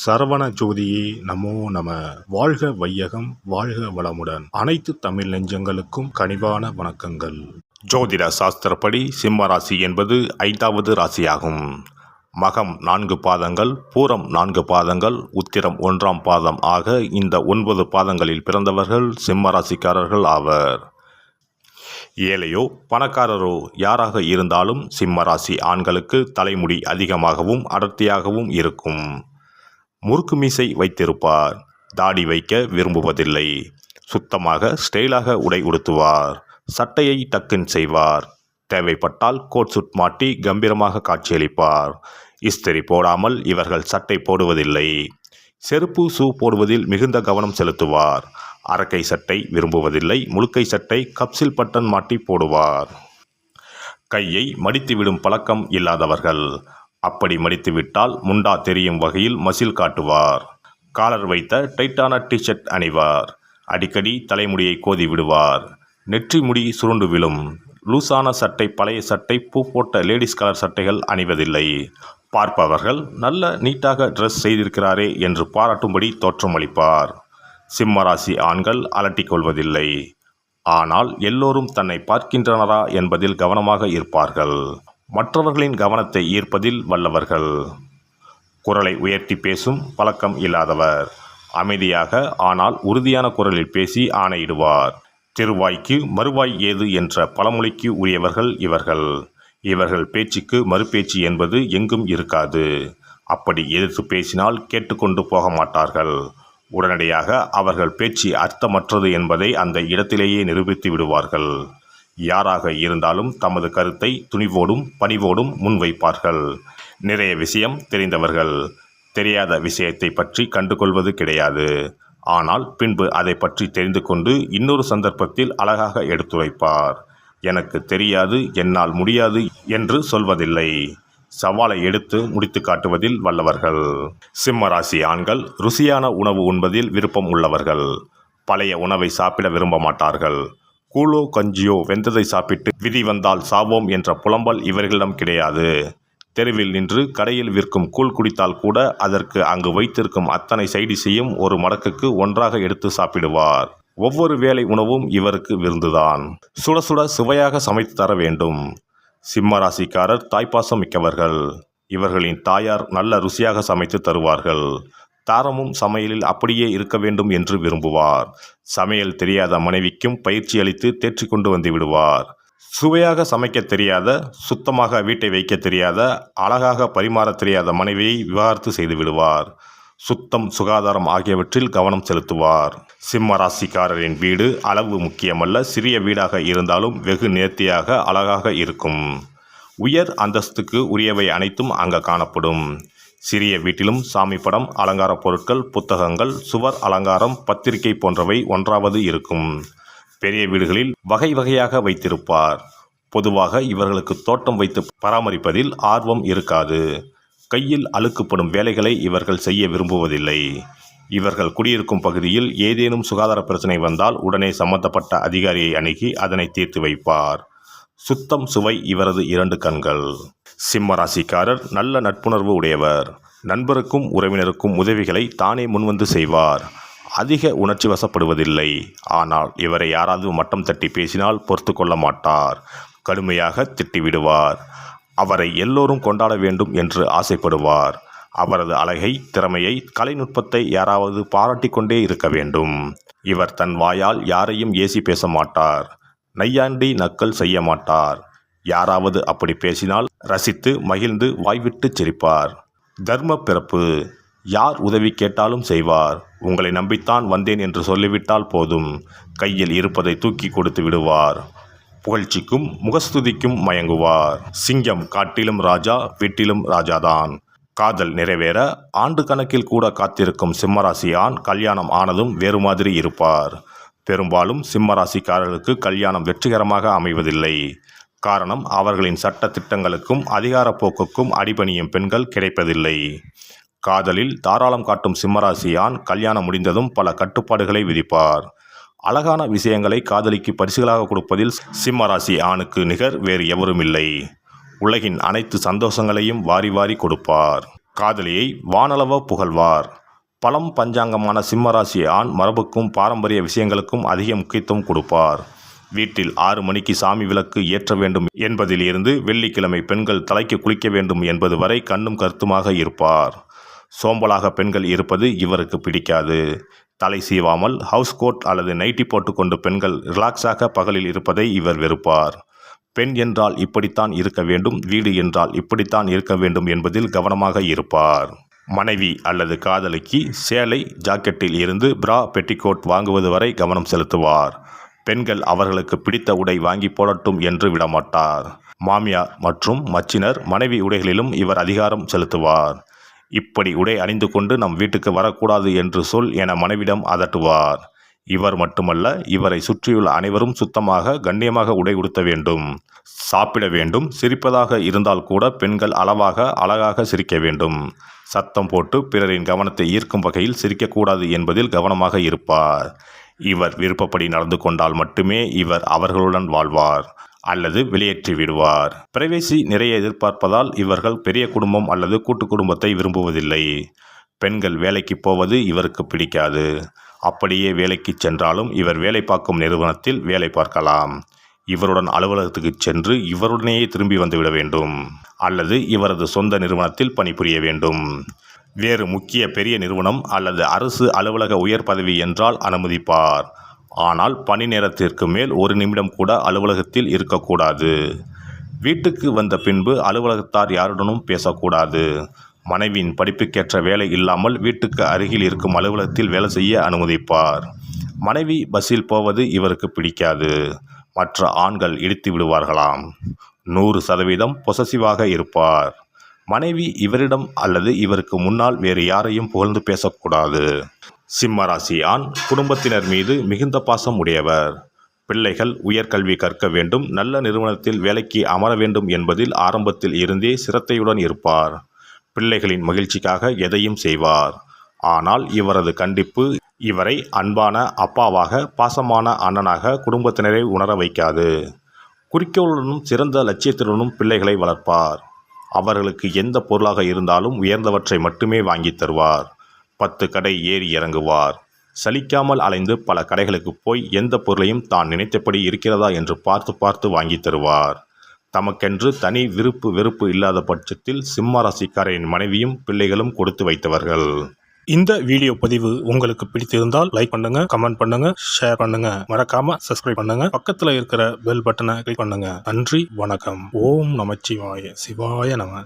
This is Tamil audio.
சரவண ஜோதியே நமோ நம. வாழ்க வையகம், வாழ்க வளமுடன். அனைத்து தமிழ் நெஞ்சங்களுக்கும் கனிவான வணக்கங்கள். ஜோதிட சாஸ்திரப்படி சிம்ம ராசி என்பது 5வது ராசியாகும். மகம் 4 பாதங்கள், பூரம் 4 பாதங்கள், உத்திரம் 1ஆம் பாதம் ஆக இந்த 9 பாதங்களில் பிறந்தவர்கள் சிம்ம ராசிக்காரர்கள் ஆவர். ஏழையோ பணக்காரரோ யாராக இருந்தாலும் சிம்ம ராசி ஆண்களுக்கு தலைமுடி அதிகமாகவும் அடர்த்தியாகவும் இருக்கும். முறுக்கு மீசை வைத்திருப்பார். தாடி வைக்க விரும்புவதில்லை. சுத்தமாக ஸ்டைலாக உடை உடுத்துவார். சட்டையை டக்கின் செய்வார். தேவைப்பட்டால் கோட் சூட் மாட்டி கம்பீரமாக காட்சியளிப்பார். இஸ்திரி போடாமல் இவர்கள் சட்டை போடுவதில்லை. செருப்பு ஷூ போடுவதில் மிகுந்த கவனம் செலுத்துவார். அரக்கை சட்டை விரும்புவதில்லை. முழுக்கை சட்டை கப்சில் பட்டன் மாட்டி போடுவார். கையை மடித்துவிடும் பழக்கம் இல்லாதவர்கள். அப்படி மடித்துவிட்டால் முண்டா தெரியும் வகையில் மசில் காட்டுவார். காலர் வைத்த டைட்டான டிஷர்ட் அணிவார். அடிக்கடி தலைமுடியை கோதி விடுவார். நெற்றி முடி சுருண்டு விழும். லூசான சட்டை, பழைய சட்டை, பூ போட்ட லேடிஸ் கலர் சட்டைகள் அணிவதில்லை. பார்ப்பவர்கள் நல்ல நீட்டாக ட்ரெஸ் செய்திருக்கிறாரே என்று பாராட்டும்படி தோற்றமளிப்பார். சிம்மராசி ஆண்கள் அலட்டிக் கொள்வதில்லை. ஆனால் எல்லோரும் தன்னை பார்க்கின்றனரா என்பதில் கவனமாக இருப்பார்கள். மற்றவர்களின் கவனத்தை ஈர்ப்பதில் வல்லவர்கள். குரலை உயர்த்தி பேசும் பழக்கம் இல்லாதவர். அமைதியாக ஆனால் உறுதியான குரலில் பேசி ஆணையிடுவார். திருவாய்க்கு மறுவாய் ஏது என்ற பழமொழிக்கு உரியவர்கள் இவர்கள். இவர்கள் பேச்சுக்கு மறுபேச்சு என்பது எங்கும் இருக்காது. அப்படி எதிர்த்து பேசினால் கேட்டுக்கொண்டு போக மாட்டார்கள். உடனடியாக அவர்கள் பேச்சு அர்த்தமற்றது என்பதை அந்த இடத்திலேயே நிரூபித்து விடுவார்கள். யாராக இருந்தாலும் தமது கருத்தை துணிவோடும் பணிவோடும் முன்வைப்பார்கள். நிறைய விஷயம் தெரிந்தவர்கள். தெரியாத விஷயத்தை பற்றி கண்டுகொள்வது கிடையாது. ஆனால் பின்பு அதை பற்றி தெரிந்து கொண்டு இன்னொரு சந்தர்ப்பத்தில் அழகாக எடுத்துரைப்பார். எனக்கு தெரியாது, என்னால் முடியாது என்று சொல்வதில்லை. சவாலை எடுத்து முடித்து காட்டுவதில் வல்லவர்கள். சிம்ம ராசி ஆண்கள் ருசியான உணவு உண்பதில் விருப்பம் உள்ளவர்கள். பழைய உணவை சாப்பிட விரும்ப மாட்டார்கள். கூழோ கஞ்சியோ வெந்ததை சாப்பிட்டு விதி வந்தால் சாவோம் என்ற புலம்பல் இவர்களிடம் கிடையாது. தெருவில் நின்று கடையில் விற்கும் கூழ் குடித்தால் கூட அதற்கு அங்கு வைத்திருக்கும் அத்தனை சைடிஷையும் ஒரு மடக்குக்கு ஒன்றாக எடுத்து சாப்பிடுவார். ஒவ்வொரு வேளை உணவும் இவருக்கு விருந்துதான். சுட சுட சுவையாக சமைத்து தர வேண்டும். சிம்ம ராசிக்காரர் தாய்ப்பாசம் மிக்கவர்கள். இவர்களின் தாயார் நல்ல ருசியாக சமைத்து தருவார்கள். தாரமும் சமையலில் அப்படியே இருக்க வேண்டும் என்று விரும்புவார். சமையல் தெரியாத மனைவிக்கும் பயிற்சி அளித்து தேற்றி கொண்டு வந்து விடுவார். சுவையாக சமைக்க தெரியாத, சுத்தமாக வீட்டை வைக்க தெரியாத, அழகாக பரிமாற தெரியாத மனைவியை விவாகரத்து செய்து விடுவார். சுத்தம், சுகாதாரம் ஆகியவற்றில் கவனம் செலுத்துவார். சிம்ம ராசிக்காரரின் வீடு அளவு முக்கியமல்ல. சிறிய வீடாக இருந்தாலும் வெகு நேர்த்தியாக அழகாக இருக்கும். உயர் அந்தஸ்துக்கு உரியவை அனைத்தும் அங்கே காணப்படும். சிறிய வீட்டிலும் சாமி படம், அலங்கார பொருட்கள், புத்தகங்கள், சுவர் அலங்காரம், பத்திரிகை போன்றவை ஒன்றாவது இருக்கும். பெரிய வீடுகளில் வகை வகையாக வைத்திருப்பார். பொதுவாக இவர்களுக்கு தோட்டம் வைத்து பராமரிப்பதில் ஆர்வம் இருக்காது. கையில் அழுக்குப்படும் வேலைகளை இவர்கள் செய்ய விரும்புவதில்லை. இவர்கள் குடியிருக்கும் பகுதியில் ஏதேனும் சுகாதார பிரச்சனை வந்தால் உடனே சம்பந்தப்பட்ட அதிகாரியை அணுகி அதனை தீர்த்து வைப்பார். சுத்தம், சுவை இவரது 2 கண்கள். சிம்ம ராசிக்காரர் நல்ல நட்புணர்வு உடையவர். நண்பருக்கும் உறவினருக்கும் உதவிகளை தானே முன்வந்து செய்வார். அதிக உணர்ச்சி வசப்படுவதில்லை. ஆனால் இவரை யாராவது மட்டம் தட்டி பேசினால் பொறுத்து கொள்ள மாட்டார். கடுமையாக திட்டிவிடுவார். அவரை எல்லோரும் கொண்டாட வேண்டும் என்று ஆசைப்படுவார். அவரது அழகை, திறமையை, கலைநுட்பத்தை யாராவது பாராட்டி கொண்டே இருக்க வேண்டும். இவர் தன் வாயால் யாரையும் ஏசி பேச மாட்டார். நையாண்டி நக்கல் செய்ய மாட்டார். யாராவது அப்படி பேசினால் ரசித்து மகிழ்ந்து வாய்விட்டு சிரிப்பார். தர்ம பிறப்பு. யார் உதவி கேட்டாலும் செய்வார். உங்களை நம்பித்தான் வந்தேன் என்று சொல்லிவிட்டால் போதும். கையில் இருப்பதை தூக்கி கொடுத்து விடுவார். புகழ்ச்சிக்கும் முகஸ்துதிக்கும் மயங்குவார். சிங்கம் காட்டிலும் ராஜா, வீட்டிலும் ராஜாதான். காதல் நிறைவேற ஆண்டு கணக்கில் கூட காத்திருக்கும் சிம்மராசி ஆண் கல்யாணம் ஆனதும் வேறு மாதிரி இருப்பார். பெரும்பாலும் சிம்மராசிக்காரர்களுக்கு கல்யாணம் வெற்றிகரமாக அமைவதில்லை. காரணம், அவர்களின் சட்ட திட்டங்களுக்கும் அதிகார போக்குக்கும் அடிபணியும் பெண்கள் கிடைப்பதில்லை. காதலில் தாராளம் காட்டும் சிம்மராசி ஆண் கல்யாணம் முடிந்ததும் பல கட்டுப்பாடுகளை விதிப்பார். அழகான விஷயங்களை காதலிக்கு பரிசுகளாக கொடுப்பதில் சிம்மராசி ஆணுக்கு நிகர் வேறு எவரும் இல்லை. உலகின் அனைத்து சந்தோஷங்களையும் வாரி வாரி கொடுப்பார். காதலியை வானளவ புகழ்வார். பழம் பஞ்சாங்கமான சிம்மராசி ஆண் மரபுக்கும் பாரம்பரிய விஷயங்களுக்கும் அதிக முக்கியத்துவம் கொடுப்பார். வீட்டில் 6 மணிக்கு சாமி விளக்கு ஏற்ற வேண்டும் என்பதில் இருந்து வெள்ளிக்கிழமை பெண்கள் தலைக்கு குளிக்க வேண்டும் என்பது வரை கண்ணும் கருத்துமாக இருப்பார். சோம்பலாக பெண்கள் இருப்பது இவருக்கு பிடிக்காது. தலை சீவாமல் ஹவுஸ் கோட் அல்லது நைட்டி போட்டுக்கொண்டு பெண்கள் ரிலாக்ஸாக பகலில் இருப்பதை இவர் வெறுப்பார். பெண் என்றால் இப்படித்தான் இருக்க வேண்டும், வீடு என்றால் இப்படித்தான் இருக்க வேண்டும் என்பதில் கவனமாக இருப்பார். மனைவி அல்லது காதலிக்கு சேலை ஜாக்கெட்டில் இருந்து பிரா பெட்டிகோட் வாங்குவது வரை கவனம் செலுத்துவார். பெண்கள் அவர்களுக்கு பிடித்த உடை வாங்கி போடட்டும் என்று விடமாட்டார். மாமியார் மற்றும் மச்சினர் மனைவி உடைகளிலும் இவர் அதிகாரம் செலுத்துவார். இப்படி உடை அணிந்து கொண்டு நம் வீட்டுக்கு வரக்கூடாது என்று சொல் என மனைவிடம் அதட்டுவார். இவர் மட்டுமல்ல, இவரை சுற்றியுள்ள அனைவரும் சுத்தமாக கண்ணியமாக உடை உடுத்த வேண்டும், சாப்பிட வேண்டும். சிரிப்பதாக இருந்தால் கூட பெண்கள் அளவாக அழகாக சிரிக்க வேண்டும். சத்தம் போட்டு பிறரின் கவனத்தை ஈர்க்கும் வகையில் சிரிக்கக்கூடாது என்பதில் கவனமாக இருப்பார். இவர் விருப்பப்படி நடந்து கொண்டால் மட்டுமே இவர் அவர்களுடன் வாழ்வார் அல்லது வெளியேற்றி விடுவார். பிரைவேசி நிறைய எதிர்பார்ப்பதால் இவர்கள் பெரிய குடும்பம் அல்லது கூட்டு குடும்பத்தை விரும்புவதில்லை. பெண்கள் வேலைக்கு போவது இவருக்கு பிடிக்காது. அப்படியே வேலைக்கு சென்றாலும் இவர் வேலை பார்க்கும் நிறுவனத்தில் வேலை பார்க்கலாம். இவருடன் அலுவலகத்துக்கு சென்று இவருடனேயே திரும்பி வந்துவிட வேண்டும் அல்லது இவரது சொந்த நிறுவனத்தில் பணிபுரிய வேண்டும். வேறு முக்கிய பெரிய நிறுவனம் அல்லது அரசு அலுவலக உயர் பதவி என்றால் அனுமதிப்பார். ஆனால் பணி நேரத்திற்கு மேல் 1 நிமிடம் கூட அலுவலகத்தில் இருக்கக்கூடாது. வீட்டுக்கு வந்த பின்பு அலுவலகத்தார் யாருடனும் பேசக்கூடாது. மனைவியின் படிப்புக்கேற்ற வேலை இல்லாமல் வீட்டுக்கு அருகில் இருக்கும் அலுவலகத்தில் வேலை செய்ய அனுமதிப்பார். மனைவி பஸ்ஸில் போவது இவருக்கு பிடிக்காது. மற்ற ஆண்கள் இடித்து விடுவார்களாம். 100% பொசசிவாக இருப்பார். மனைவி இவரிடம் அல்லது இவருக்கு முன்னால் வேறு யாரையும் புகழ்ந்து பேசக்கூடாது. சிம்மராசி ஆண் குடும்பத்தினர் மீது மிகுந்த பாசம் உடையவர். பிள்ளைகள் உயர்கல்வி கற்க வேண்டும், நல்ல நிறுவனத்தில் வேலைக்கு அமர வேண்டும் என்பதில் ஆரம்பத்தில் இருந்தே சிரத்தையுடன் இருப்பார். பிள்ளைகளின் மகிழ்ச்சிக்காக எதையும் செய்வார். ஆனால் இவரது கண்டிப்பு இவரை அன்பான அப்பாவாக, பாசமான அண்ணனாக குடும்பத்தினரை உணர வைக்காது. குறிக்கோளுடனும் சிறந்த லட்சியத்துடனும் பிள்ளைகளை வளர்ப்பார். அவர்களுக்கு எந்த பொருளாக இருந்தாலும் உயர்ந்தவற்றை மட்டுமே வாங்கி தருவார். 10 கடை ஏறி இறங்குவார். சலிக்காமல் அலைந்து பல கடைகளுக்கு போய் எந்த பொருளையும் தான் நினைத்தபடி இருக்கிறதா என்று பார்த்து பார்த்து வாங்கி தருவார். தமக்கென்று தனி விருப்பு வெறுப்பு இல்லாத பட்சத்தில் சிம்மராசிக்காரின் மனைவியும் பிள்ளைகளும் கொடுத்து வைத்தவர்கள். இந்த வீடியோ பதிவு உங்களுக்கு பிடித்திருந்தால் லைக் பண்ணுங்க, கமெண்ட் பண்ணுங்க, ஷேர் பண்ணுங்க, மறக்காம சப்ஸ்கிரைப் பண்ணுங்க. பக்கத்துல இருக்கிற பெல் பட்டனை கிளிக் பண்ணுங்க. நன்றி, வணக்கம். ஓம் நமச்சிவாய, சிவாய நம.